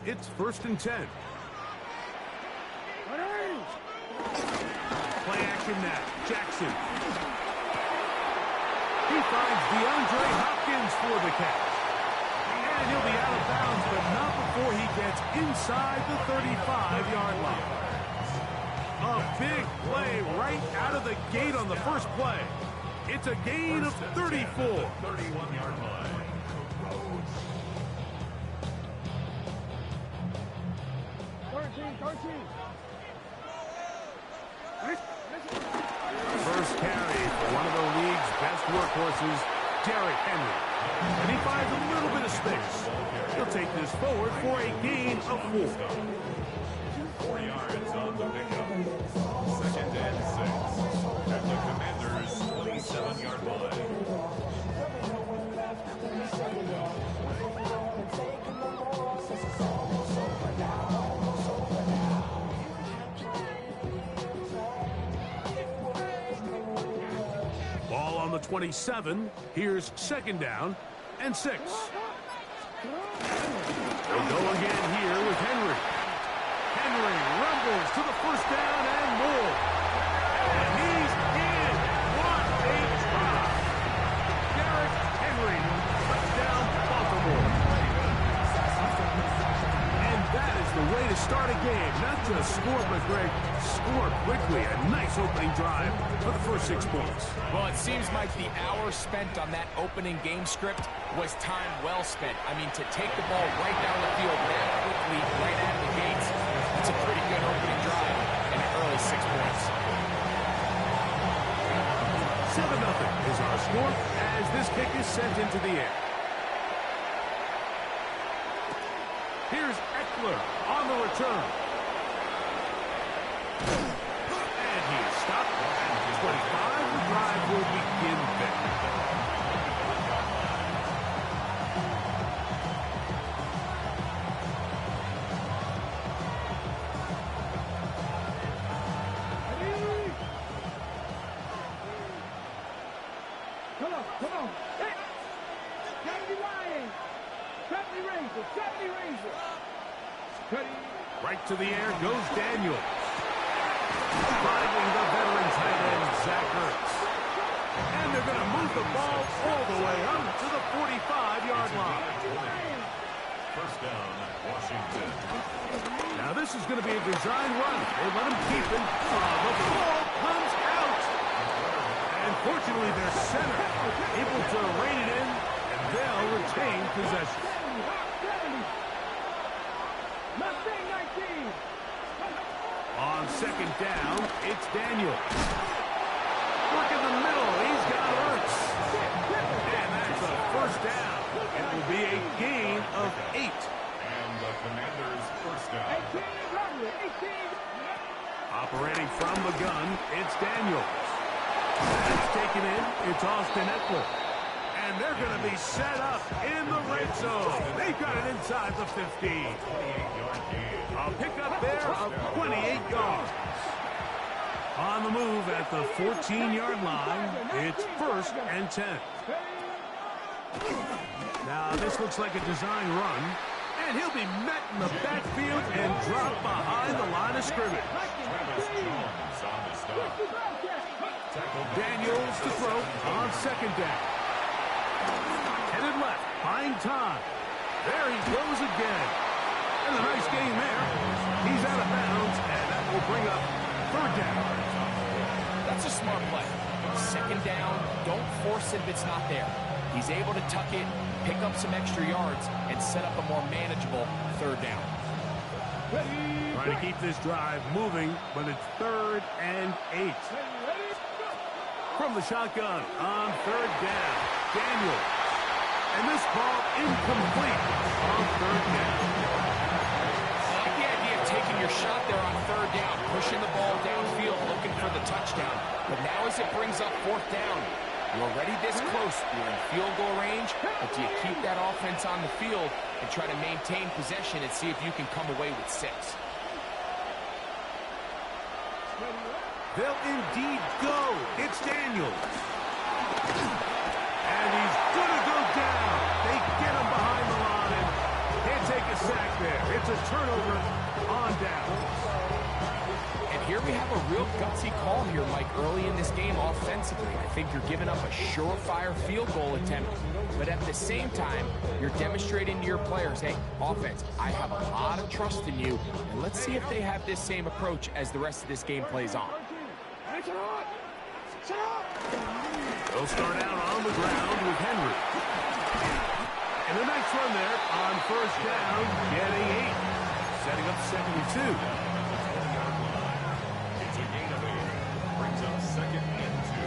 It's 1st and 10. Play action now. Jackson. He finds DeAndre Hopkins for the catch. And he'll be out of bounds, but not before he gets inside the 35-yard line. A big play right out of the gate on the first play. It's a gain of 34. 31-yard line. First carry for one of the league's best workhorses, Derrick Henry. And he finds a little bit of space. He'll take this forward for a gain of 4. 4 yards on the pickup. 2nd and 6. At the Commanders' 27-yard line. Ball on the 27. Here's 2nd down and 6. They'll go again here with Henry. Henry rumbles to the 1st down and more. And he's in. What a drop. Derrick Henry, touchdown Baltimore. And that is the way to start a game. Not just score, but Greg, score quickly. A nice opening drive for the first 6 points. Well, it seems like the hour spent on that opening game script was time well spent. I mean, to take the ball right down the field that quickly, right out of the gates, that's a pretty good opening drive and an early 6 points. 7-0 is our score as this kick is sent into the air. Here's Eckler on the return. And he is stopped at 25. The drive will begin there. Come on. Hey, gotta be lying. Cutty Razor. Right to the air goes Daniels. Driving the veteran tight end, Zach Ertz. And they're going to move the ball all the way up to the 45-yard line. 1st down, Washington. Now this is going to be a design run. They let him keep it. The ball comes out. And fortunately, their center able to rein it in, and they'll retain possession. On 2nd down, it's Daniels. Work in the middle. He's got Ertz. And that's a 1st down. It will be a gain of 8. And the Commanders' 1st down. Operating from the gun, it's Daniels. That's taken in. It's Austin Eckler. And they're going to be set up in the red zone. They've got it inside the 15. 28-yard gain. A pickup there of 28 yards. On the move at the 14-yard line, it's 1st and 10. Now this looks like a design run, and he'll be met in the backfield and dropped behind the line of scrimmage. Travis Jones on the stop. Daniels to throw on 2nd down. Headed left, buying time. There he goes again. And a nice gain there. He's out of bounds, and that will bring up 3rd down. That's a smart play. 2nd down, don't force it if it's not there. He's able to tuck it, pick up some extra yards, and set up a more manageable 3rd down. Trying to keep this drive moving, but it's 3rd and 8. From the shotgun on 3rd down, Daniels. And this ball incomplete on 3rd down. I like the idea of taking your shot there on 3rd down, pushing the ball downfield, looking for the touchdown. But now as it brings up 4th down, you're already this close. You're in field goal range, but do you keep that offense on the field and try to maintain possession and see if you can come away with 6? They'll indeed go. It's Daniels. And he's going to go down. They get him behind the line. Can't take a sack there. It's a turnover on down. And here we have a real gutsy call here, Mike, early in this game offensively. I think you're giving up a surefire field goal attempt, but at the same time, you're demonstrating to your players, hey, offense, I have a lot of trust in you, and let's see if they have this same approach as the rest of this game plays on. They'll start out on the ground with Henry. And a nice run there on first down, getting 8. Setting up second and 2. It's a gain of 8. Brings up second and 2.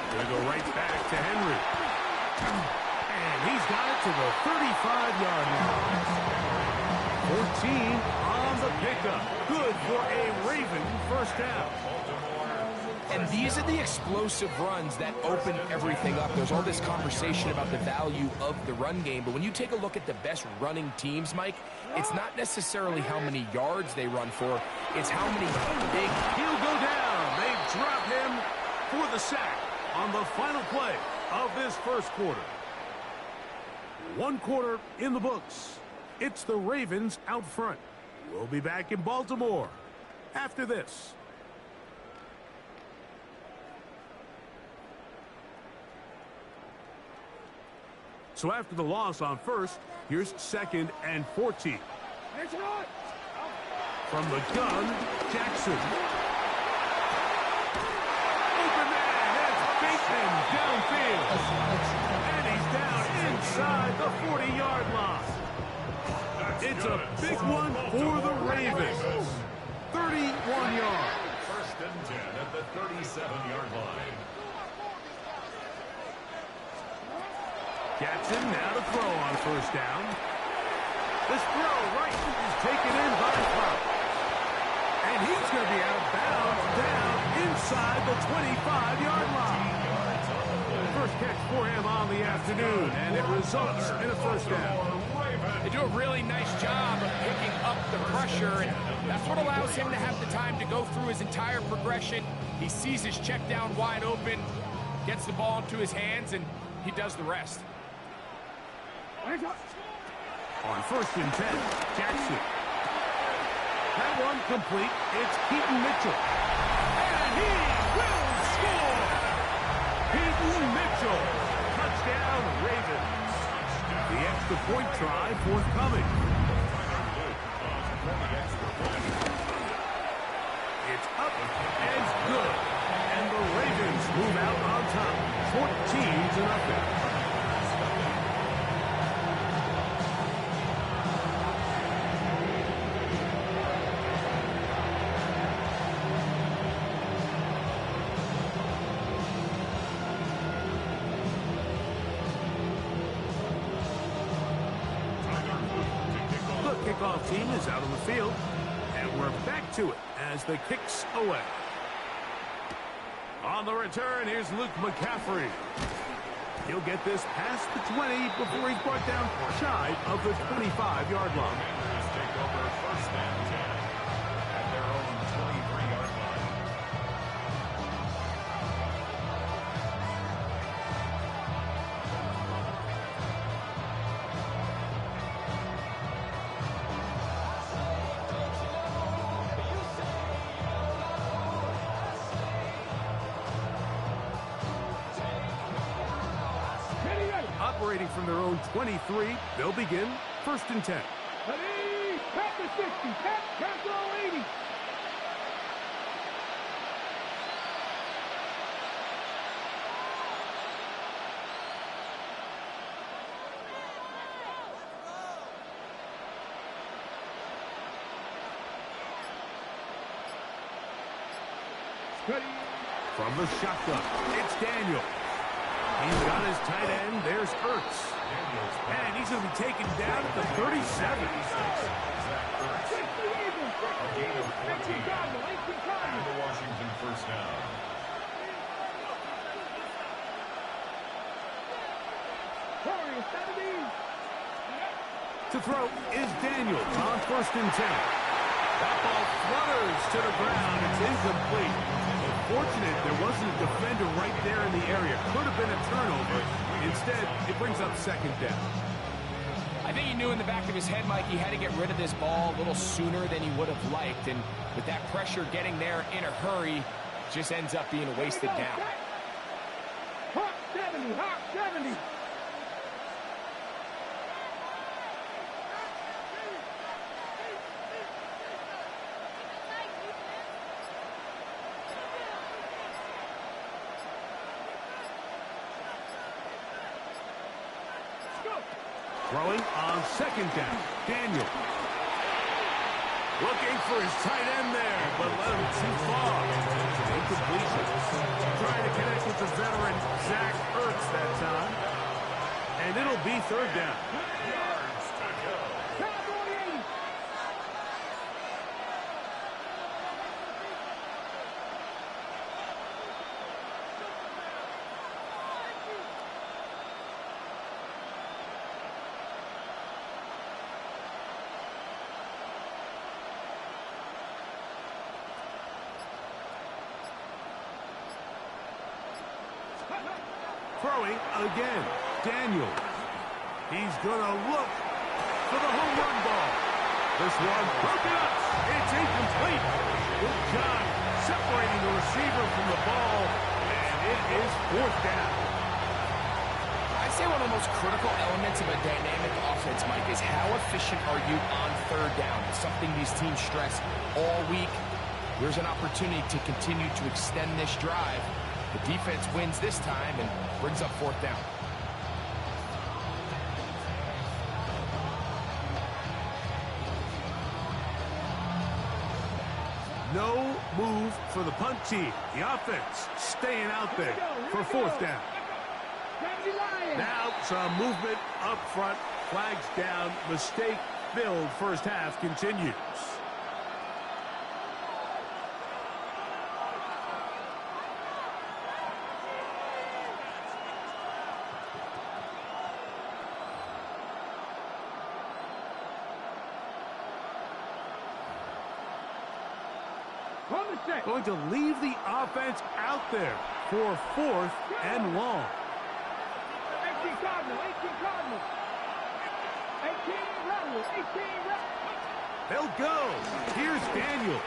Gonna go right back to Henry. And he's got it to the 35-yard line. 14 on the pickup. Good for a Raven first down. And these are the explosive runs that open everything up. There's all this conversation about the value of the run game, but when you take a look at the best running teams, Mike, it's not necessarily how many yards they run for, it's how many big... He'll go down. They drop him for the sack on the final play of this first quarter. 1 quarter in the books. It's the Ravens out front. We'll be back in Baltimore after this. So after the loss on first, here's second and 14. From the gun, Jackson. Open man, that's Bateman downfield. And he's down inside the 40-yard line. It's a big one for the Ravens. 31 yards. First and 10 at the 37-yard line. Jackson now to throw on first down. This throw right is taken in by Clark. And he's going to be out of bounds down inside the 25-yard line. First catch for him on the afternoon, and it results in a first down. They do a really nice job of picking up the pressure, and that's what allows him to have the time to go through his entire progression. He sees his check down wide open, gets the ball into his hands, and he does the rest. On first and 10, Jackson. That one complete. It's Keaton Mitchell. And he will score! Keaton Mitchell. Touchdown, Ravens. The extra point try forthcoming. It's up and good. And the Ravens move out on top. 14-0. Kickoff team is out on the field, and we're back to it as the kick's away. On the return, here's Luke McCaffrey. He'll get this past the 20 before he's brought down shy of the 25-yard line. Commanders take over first and 10 at their own 23-yard line. Operating from their own 23, they'll begin first and 10. Ready, tap the 60, tap the 80. From the shotgun, it's Daniel. He's got his tight end. There's Ertz. And he's going to be taken down at the 37. A gain of 14. And the Washington first down. To throw is Daniels on 1st and 10. That ball flutters to the ground. It's incomplete. Fortunate there wasn't a defender right there in the area. Could have been a turnover. Instead, it brings up 2nd down. I think he knew in the back of his head, Mike, he had to get rid of this ball a little sooner than he would have liked. And with that pressure getting there in a hurry, just ends up being a wasted down. Hawk 70, Hawk 70. Throwing on 2nd down. Daniel. Looking for his tight end there, but let him too far. Incompletion. Trying to connect with the veteran Zach Ertz that time. And it'll be 3rd down. Throwing again. Daniel. He's going to look for the home run ball. This one broken up. It's incomplete. Good job separating the receiver from the ball. And it is 4th down. I'd say one of the most critical elements of a dynamic offense, Mike, is how efficient are you on 3rd down? It's something these teams stress all week. There's an opportunity to continue to extend this drive. The defense wins this time and brings up 4th down. No move for the punt team. The offense staying out there for 4th down. Now some movement up front. Flags down. Mistake-filled first half continues. Going to leave the offense out there for 4th and long. 18 Cardinal, 18 Cardinal. 18 Rebel, 18 Rebel. They'll go. Here's Daniels.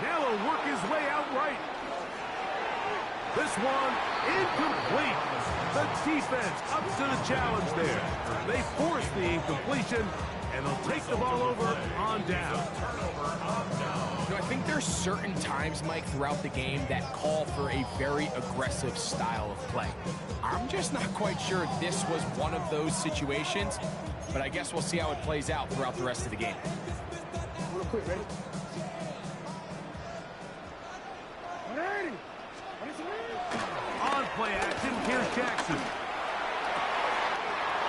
Now he'll work his way out right. This one incomplete. The defense up to the challenge there. They force the incompletion, and they'll take the ball over on down. You know, I think there's certain times, Mike, throughout the game that call for a very aggressive style of play. I'm just not quite sure this was one of those situations, but I guess we'll see how it plays out throughout the rest of the game. Real quick, ready? Ready. On play action, here's Jackson.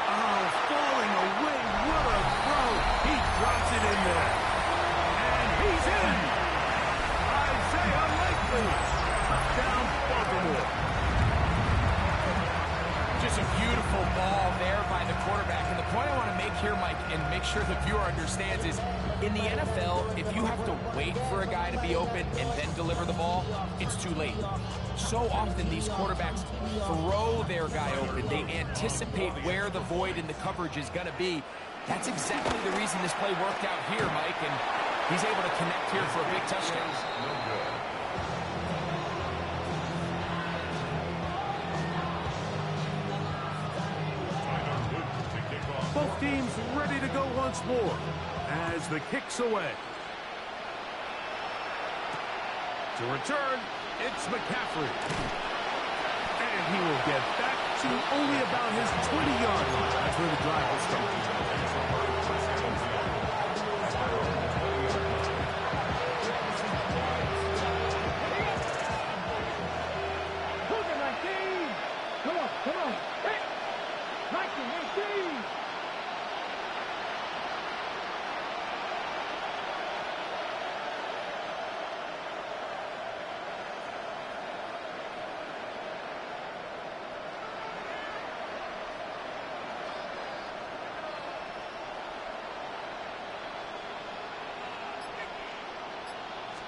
Oh, falling away. What a throw. He drops it in there. And he's in. Isaiah Likely. Touchdown, Baltimore. Just a beautiful ball there by the quarterback. And the point I want to make here, Mike, and make sure the viewer understands is, in the NFL, if you have to wait for a guy to be open and then deliver the ball, it's too late. So often these quarterbacks throw their guy open. They anticipate where the void in the coverage is going to be. That's exactly the reason this play worked out here, Mike, and he's able to connect here for a big touchdown. No good. To kick off. Both teams ready to go once more as the kick's away. To return, it's McCaffrey. And he will get back to only about his 20-yard line. That's where the drive will start. Come on,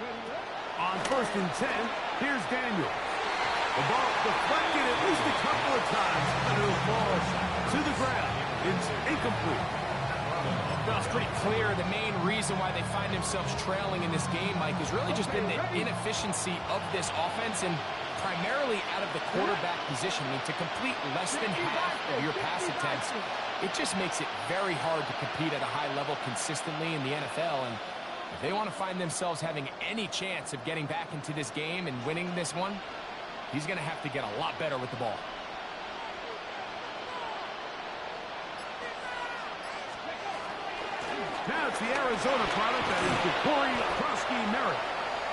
On 1st and 10, here's Daniel. The ball deflected at least a couple of times, and it'll fall to the ground. It's incomplete. Well, it's pretty clear the main reason why they find themselves trailing in this game, Mike, has really just been the inefficiency of this offense and primarily out of the quarterback position. I mean, to complete less than half of your pass attempts, it just makes it very hard to compete at a high level consistently in the NFL. And if they want to find themselves having any chance of getting back into this game and winning this one, he's going to have to get a lot better with the ball. Now it's the Arizona product that is Corey Krosky-Merritt.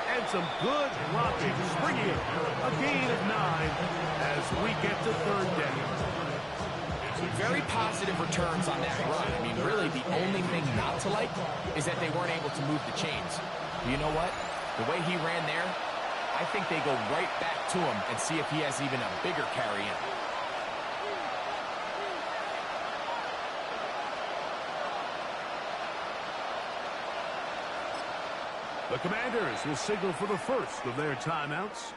And some good blocking, springing a gain of 9 as we get to 3rd down. Very positive returns on that run. I mean, really, the only thing not to like is that they weren't able to move the chains. But you know what? The way he ran there, I think they go right back to him and see if he has even a bigger carry in. The Commanders will signal for the first of their timeouts.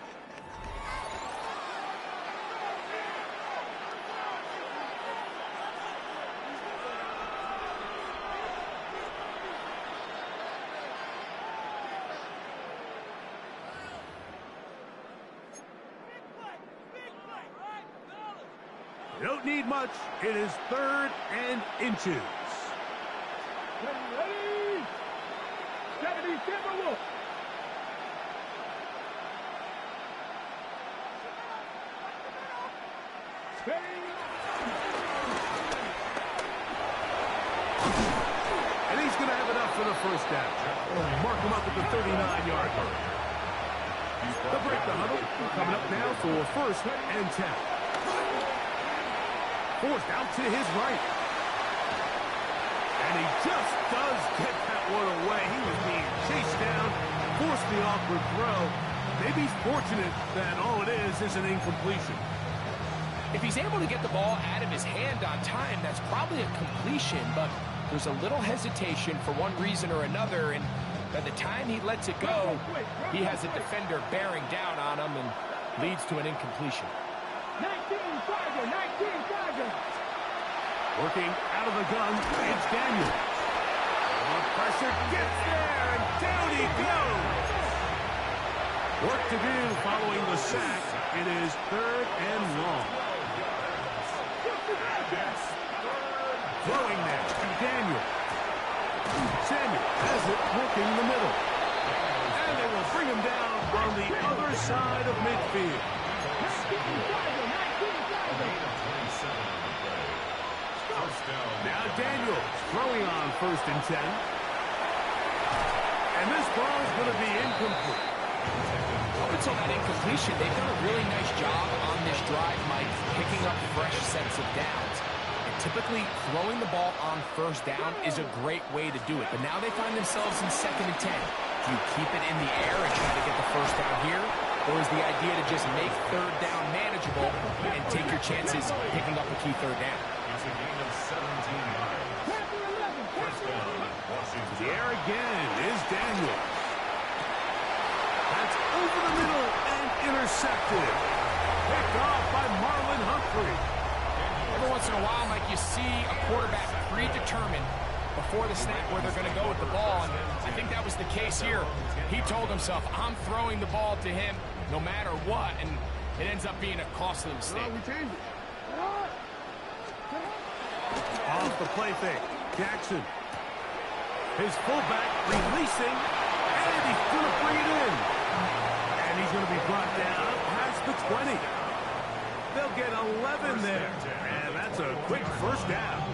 You don't need much. It is 3rd and inches. Ready? Steady, Timberwolf. And he's going to have enough for the first down. Mark him up at the 39-yard line. They'll break the huddle. Coming up now for 1st and 10. Forced out to his right. And he just does get that one away. He was being chased down, forced the awkward throw. Maybe he's fortunate that all it is an incompletion. If he's able to get the ball out of his hand on time, that's probably a completion, but there's a little hesitation for one reason or another, and by the time he lets it go, he has a defender bearing down on him and leads to an incompletion. 19 Tiger, 19 Tiger. Working out of the gun, it's Daniel. The pressure gets there, and down he goes. Work to do following the sack. It is 3rd and long. Throwing there to Daniel. Samuel has it, working the middle. And they will bring him down on the other side of midfield. Now Daniels throwing on 1st and 10. And this ball is going to be incomplete. Up until that incompletion, they've done a really nice job on this drive, Mike, picking up fresh sets of downs. And typically, throwing the ball on 1st down is a great way to do it. But now they find themselves in 2nd and 10. Do you keep it in the air and try to get the 1st down here? Or is the idea to just make 3rd down manageable and take your chances picking up a key 3rd down? It's a gain of 17 yards. First down, Washington. The air again is Daniel. That's over the middle and intercepted. Picked off by Marlon Humphrey. Every once in a while, Mike, you see a quarterback predetermined before the snap where they're going to go with the ball. And I think that was the case here. He told himself, I'm throwing the ball to him no matter what. And it ends up being a costly mistake. Off the play fake. Jackson. His fullback releasing. And he's going to bring it in. And he's going to be brought down past the 20. They'll get 11 there. And that's a quick 1st down.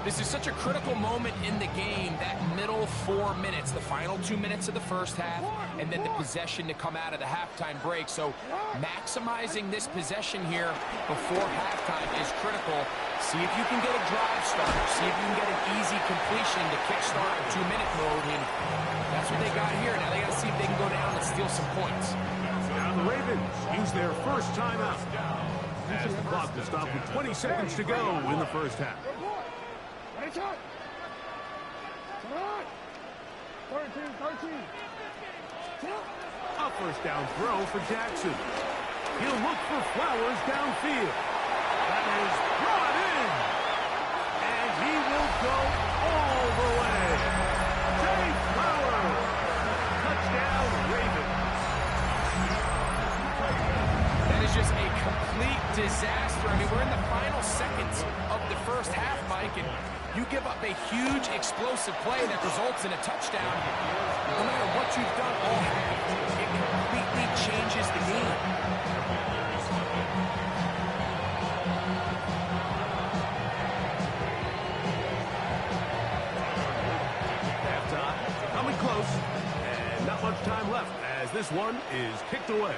This is such a critical moment in the game, that middle 4 minutes, the final 2 minutes of the first half, and then the possession to come out of the halftime break. So maximizing this possession here before halftime is critical. See if you can get a drive starter. See if you can get an easy completion to kickstart a 2-minute mode. And that's what they got here. Now they got to see if they can go down and steal some points. Now the Ravens use their first timeout. As the clock will stop with 20 seconds to go in the first half. 13. A first down throw for Jackson. He'll look for Flowers downfield. That is brought in. And he will go all the way. Jay Flowers. Touchdown, Ravens. That is just a complete disaster. I mean, we're in the final seconds of the first half, Mike, and you give up a huge explosive play that results in a touchdown. No matter what you've done all half, it completely changes the game. Halftime, coming close, and not much time left as this one is kicked away.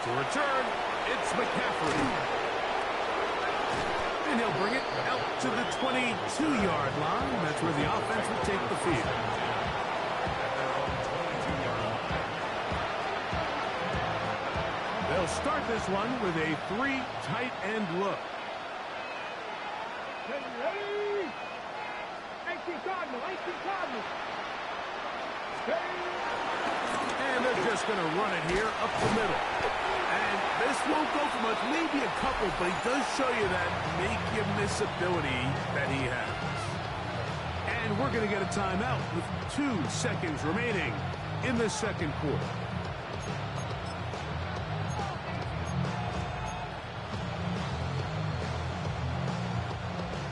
To return, it's McCaffrey. And he'll bring it out to the 22-yard line. That's where the offense will take the field. They'll start this one with a 3 tight end look. Ready? 18 Cardinal, 18 Cardinal. And they're just going to run it here up the middle. And this won't go for much, maybe a couple, but he does show you that make-you-miss ability that he has. And we're going to get a timeout with 2 seconds remaining in the second quarter.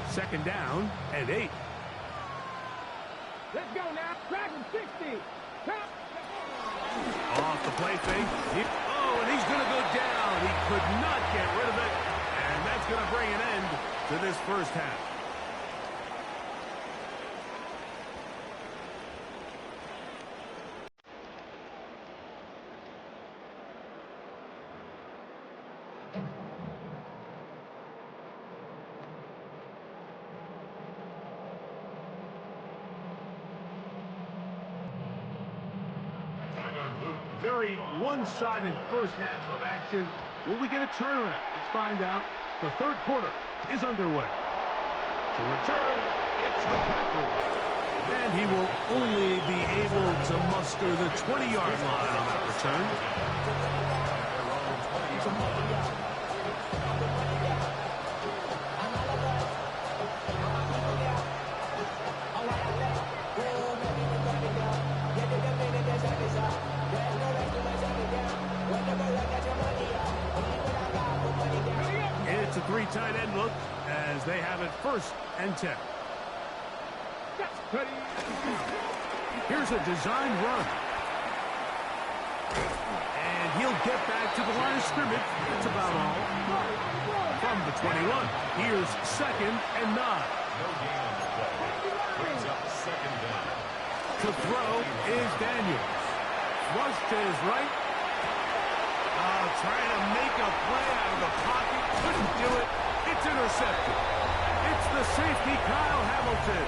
Second down and 8. Let's go now. Dragon 60. Top. Off the play fake. And he's going to go down. He could not get rid of it. And that's going to bring an end to this first half. Very one-sided first half of action. Will we get a turnaround? Let's find out. The third quarter is underway. To return, it's McCaffrey. And he will only be able to muster the 20-yard line on that return. It's a 3 tight end look as they have it 1st and 10. Here's a design run. And he'll get back to the line of scrimmage. That's about all. From the 21, here's 2nd and 9. No gain on the play. Brings up 2nd down. To throw is Daniels. Flush to his right. Trying to make a play out of the pocket. Couldn't do it. It's intercepted. It's the safety, Kyle Hamilton.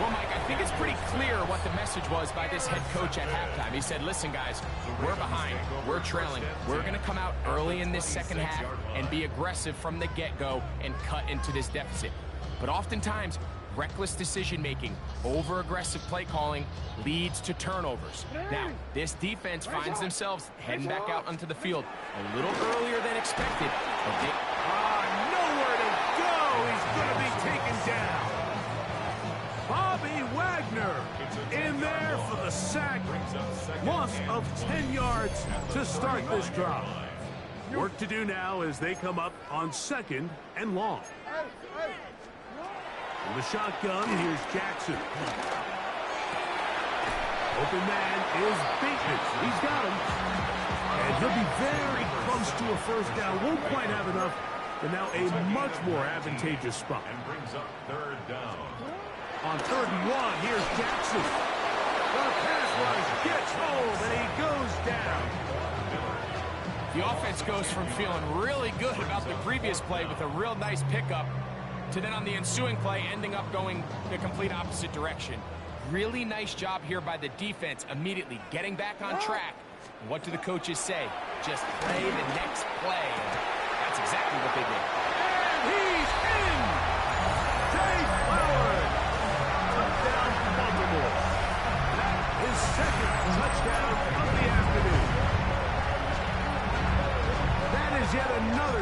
Well, Mike, I think it's pretty clear what the message was by this head coach at halftime. He said, listen, guys, we're behind. We're trailing. We're going to come out early in this second half and be aggressive from the get-go and cut into this deficit. But oftentimes, reckless decision-making, over-aggressive play calling leads to turnovers. Now, this defense finds themselves heading back out onto the field a little earlier than expected. But nowhere to go. He's going to be taken down. Bobby Wagner in there for the sack. Loss of 10 yards to start this drive. Work to do now as they come up on 2nd and long. From the shotgun, here's Jackson. Open man is Bateman. He's got him. And he'll be very close to a first down. Won't quite have enough, but now a much more advantageous spot. And brings up 3rd down. On 3rd and 1, here's Jackson. The pass rush gets home, and he goes down. the offense goes from feeling really good about the previous play with a real nice pickup to then on the ensuing play ending up going the complete opposite direction. Really nice job here by the defense immediately getting back on track. And what do the coaches say? Just play the next play. That's exactly what they did. And he's in! Jay Flowers! Touchdown Baltimore. That is second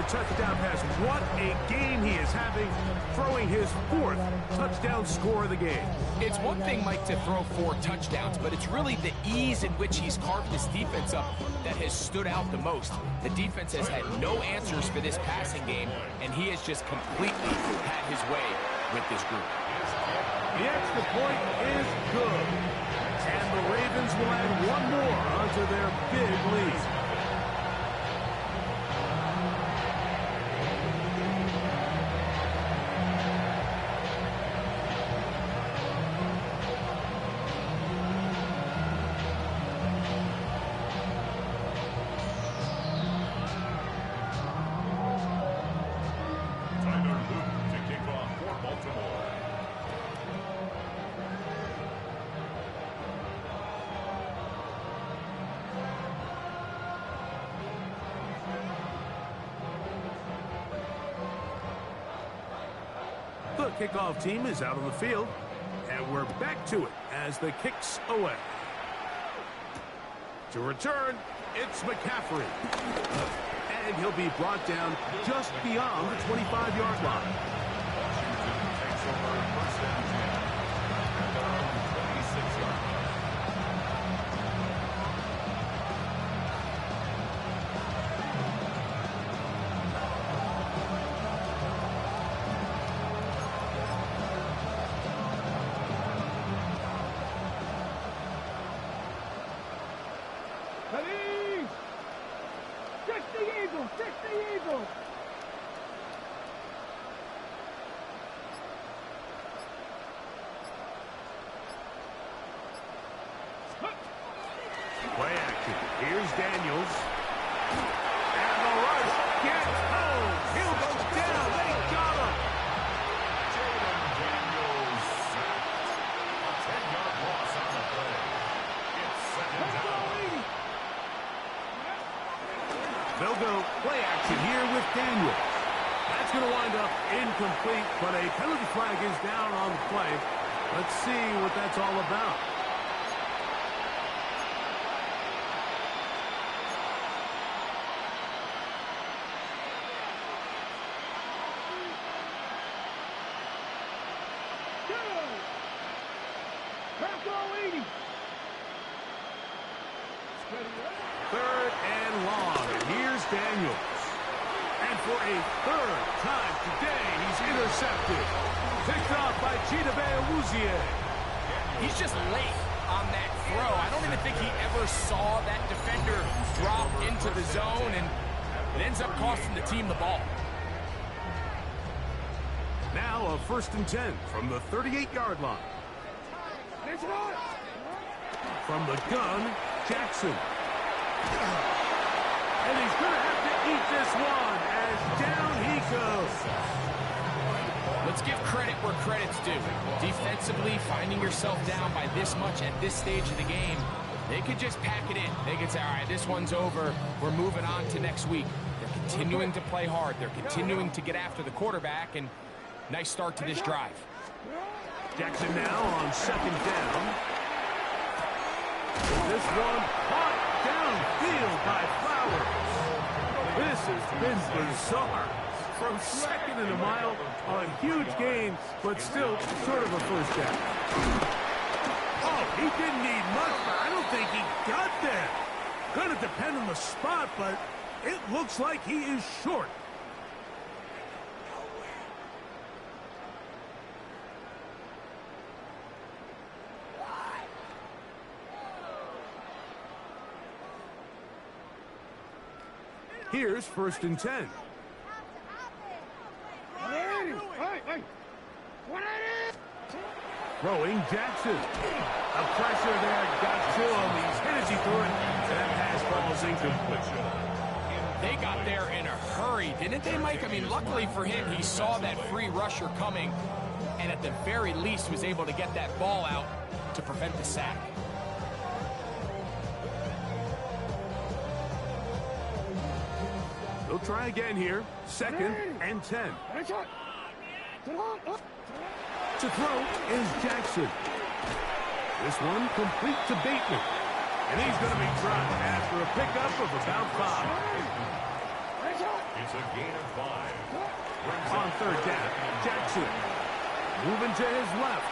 a touchdown pass. What a game he is having, throwing his 4th touchdown score of the game. It's one thing, Mike, to throw 4 touchdowns, but it's really the ease in which he's carved this defense up that has stood out the most. The defense has had no answers for this passing game, and he has just completely had his way with this group. The extra point is good. And the Ravens will add one more onto their big lead. The kickoff team is out on the field, and we're back to it as the kick's away. To return, it's McCaffrey. And he'll be brought down just beyond the 25-yard line. Takes over first and 10 at their own 26-yard line. Ready? Kick the Eagle! Kick the Eagle! Play action. Here's Daniels. And the rush gets home. He'll go down. They got him. Jaden Daniels sacked. A 10-yard loss on the play. It's second down. They'll go play action here with Daniels. That's going to wind up incomplete, but a penalty flag is down on the play. Let's see what that's all about. Third and long, and here's Daniels. And for a third time today, he's intercepted. Picked off by Chidobe Awuzie. He's just late on that throw. I don't even think he ever saw that defender drop into the zone, and it ends up costing the team the ball. Now a 1st and 10 from the 38-yard line. From the gun, Jackson. And he's going to have to eat this one as down he goes. Let's give credit where credit's due. Defensively, finding yourself down by this much at this stage of the game, they could just pack it in. They could say, all right, this one's over. We're moving on to next week. They're continuing to play hard. They're continuing to get after the quarterback, and nice start to this drive. Jackson now on 2nd down. This one caught downfield by Flowers. This has been bizarre. From 2nd and a mile on a huge gain, but still sort of a first down. Oh, he didn't need much, but I don't think he got there. Going to depend on the spot, but it looks like he is short. Here's 1st and 10. Throwing Jackson. A pressure there got to him. He's hit as he threw it. That pass ball's incomplete. They got there in a hurry, didn't they, Mike? I mean, luckily for him, he saw that free rusher coming, and at the very least was able to get that ball out to prevent the sack. They'll try again here. 2nd and 10. To throw is Jackson. This one complete to Bateman. And he's going to be dropped after a pickup of about 5. It's It's a gain of 5. On third down, Jackson moving to his left.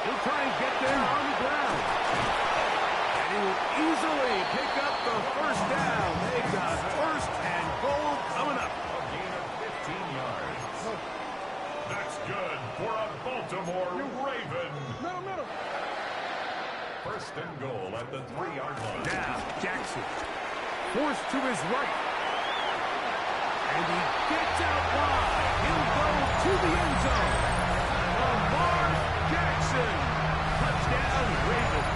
He'll try and get there on the ground. And he will easily pick up the first down. They got first and goal coming up. A gain of 15 yards. That's good for a Baltimore Raven. Middle. First and goal at the 3-yard line. Now, Jackson forced to his right. And he gets out wide. He'll go to the end zone. Lamar Jackson. Touchdown, Ravens.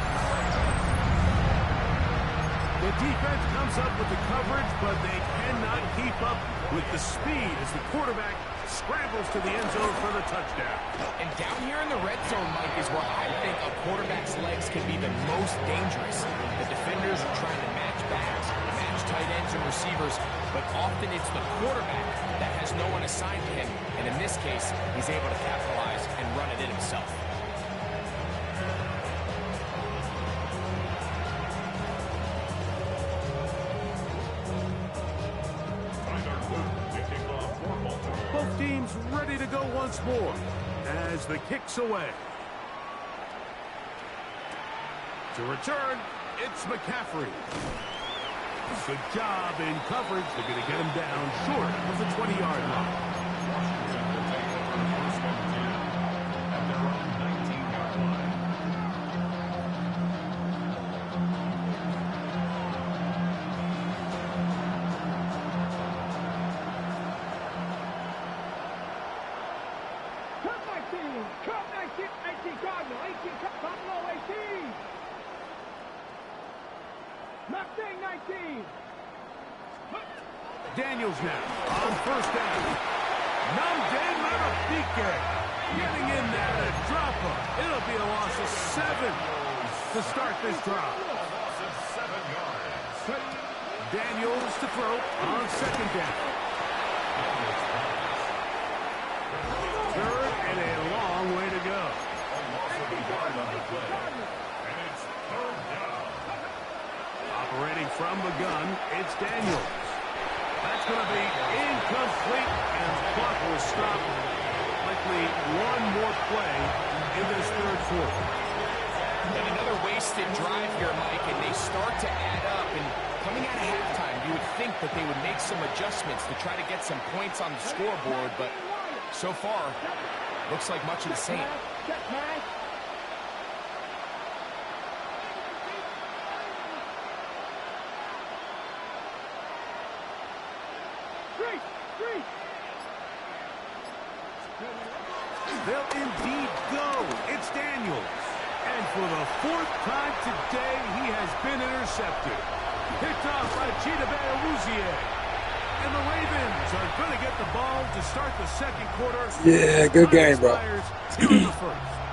The defense comes up with the coverage, but they cannot keep up with the speed as the quarterback scrambles to the end zone for the touchdown. And down here in the red zone, Mike, is where I think a quarterback's legs can be the most dangerous. The defenders are trying to match backs, match tight ends and receivers, but often it's the quarterback that has no one assigned to him. And in this case, he's able to capitalize and run it in himself. Both teams ready to go once more as the kick's away. To return, it's McCaffrey. Good job in coverage. They're going to get him down short of the 20-yard line. At their own 19-yard line. Cut 19. 18 Cardinal. 18 Cardinal. 18. Knocked in 19. Daniels now on first down. Namde Marafike getting in there to drop him. It'll be a loss of 7 to start this drive. Loss of 7 yards. Daniels to throw on second down. Third and a long way to go. A loss of a yard on the play. And it's third down. Operating from the gun, it's Daniels. That's going to be incomplete, and the clock will stop. Likely one more play in this third quarter. And another wasted drive here, Mike, and they start to add up. And coming out of halftime, you would think that they would make some adjustments to try to get some points on the scoreboard, but so far, looks like much of the same. Check, man. Three. They'll indeed go. It's Daniels. And for the 4th time today, he has been intercepted. Picked off by Chidobe Awuzie. And the Ravens are going to get the ball to start the second quarter. Yeah, good game, bro. In the first.